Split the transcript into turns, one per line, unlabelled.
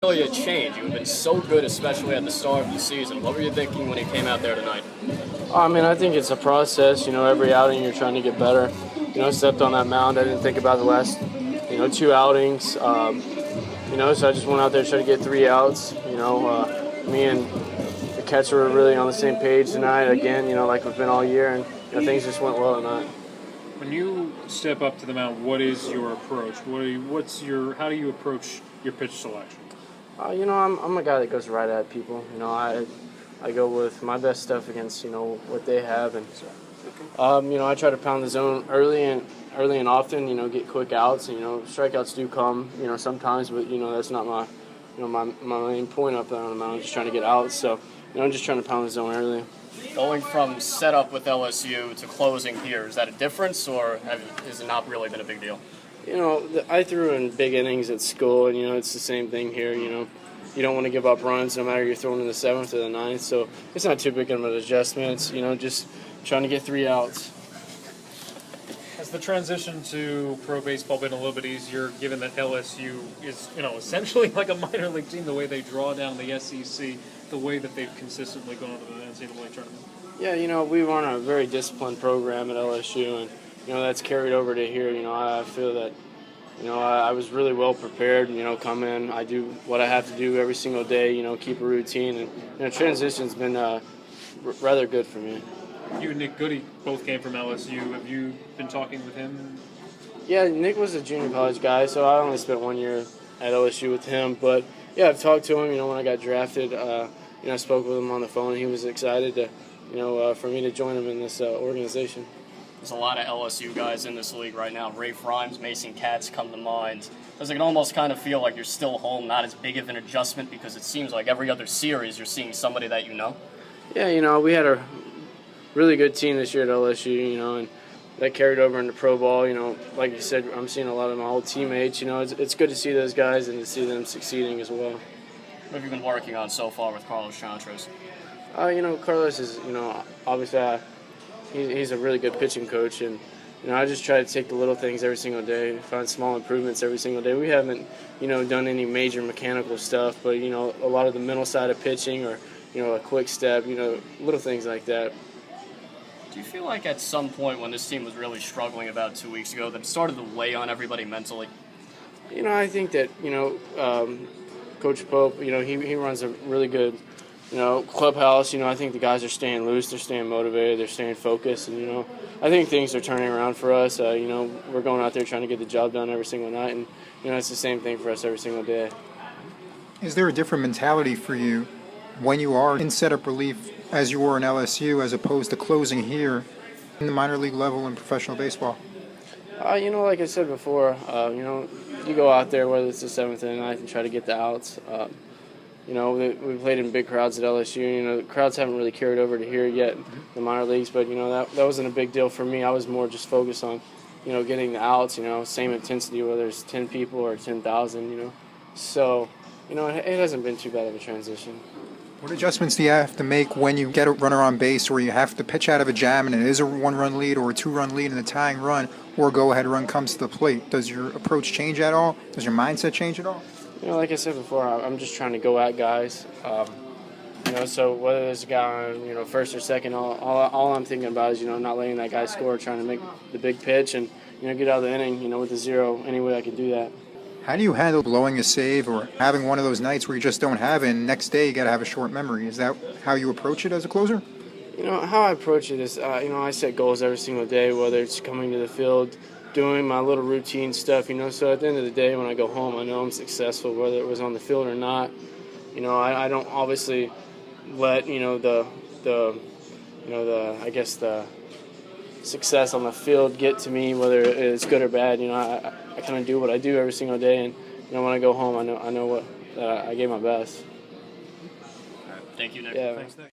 Really a change. You've been so good, especially at the start of the season. What were you thinking when you came out there tonight?
I mean, I think it's a process. Every outing you're trying to get better. Stepped on that mound. I didn't think about the last, two outings. So I just went out there, tried to get 3 outs. Me and the catcher were really on the same page tonight. Again, like we've been all year, and things just went well tonight.
When you step up to the mound, what is your approach? How do you approach your pitch selection?
I'm a guy that goes right at people. I go with my best stuff against what they have, and I try to pound the zone early and often. Get quick outs. Strikeouts do come. Sometimes, but that's not my main point up there on the mound. I'm just trying to get outs. So I'm just trying to pound the zone early.
Going from setup with LSU to closing here, is that a difference, or has it not really been a big deal?
I threw in big innings at school, and it's the same thing here. You don't want to give up runs no matter you're throwing in the 7th or the 9th, so it's not too big of an adjustment. It's, just trying to get 3 outs.
Has the transition to pro baseball been a little bit easier, given that LSU is, essentially like a minor league team, the way they draw down the SEC, the way that they've consistently gone to the NCAA tournament?
Yeah, we run a very disciplined program at LSU, and that's carried over to here. I feel that I was really well prepared. Come in, I do what I have to do every single day. Keep a routine, and transition's been rather good for me.
You and Nick Goody both came from LSU. Have you been talking with him?
Yeah, Nick was a junior college guy, so I only spent 1 year at LSU with him. But yeah, I've talked to him. When I got drafted, I spoke with him on the phone. He was excited to, for me to join him in this organization.
There's a lot of LSU guys in this league right now. Rafe Rhymes, Mason Katz come to mind. Does it almost kind of feel like you're still home, not as big of an adjustment, because it seems like every other series you're seeing somebody that you know?
Yeah, we had a really good team this year at LSU, and that carried over into pro ball. Like you said, I'm seeing a lot of my old teammates. It's good to see those guys and to see them succeeding as well.
What have you been working on so far with Carlos Chantres?
Carlos is, obviously he's a really good pitching coach, and I just try to take the little things every single day, find small improvements every single day. We haven't, done any major mechanical stuff, but a lot of the mental side of pitching, or a quick step, little things like that.
Do you feel like at some point when this team was really struggling about 2 weeks ago that it started to weigh on everybody mentally?
I think that, Coach Pope, he runs a really good, clubhouse. I think the guys are staying loose, they're staying motivated, they're staying focused, and, I think things are turning around for us. We're going out there trying to get the job done every single night, and, it's the same thing for us every single day.
Is there a different mentality for you when you are in setup relief as you were in LSU as opposed to closing here in the minor league level in professional baseball?
Like I said before, you go out there, whether it's the 7th or the 9th, and try to get the outs. We played in big crowds at LSU. The crowds haven't really carried over to here yet, the minor leagues, but, that wasn't a big deal for me. I was more just focused on, getting the outs, same intensity, whether it's 10 people or 10,000, So, it hasn't been too bad of a transition.
What adjustments do you have to make when you get a runner on base, or you have to pitch out of a jam and it is a 1-run lead or a 2-run lead in the tying run, or a go-ahead run comes to the plate? Does your approach change at all? Does your mindset change at all?
Like I said before, I'm just trying to go at guys. So whether there's a guy on, first or second, all I'm thinking about is, not letting that guy score, trying to make the big pitch and, get out of the inning, with the 0 any way I can do that.
How do you handle blowing a save or having one of those nights where you just don't have it and next day you got to have a short memory? Is that how you approach it as a closer?
How I approach it is, I set goals every single day, whether it's coming to the field, doing my little routine stuff, so at the end of the day when I go home, I know I'm successful, whether it was on the field or not. I don't obviously let, the success on the field get to me, whether it's good or bad. I kind of do what I do every single day, and when I go home, I know what I gave my best.
Thank you, Nick.
Yeah.
Thanks, Nick.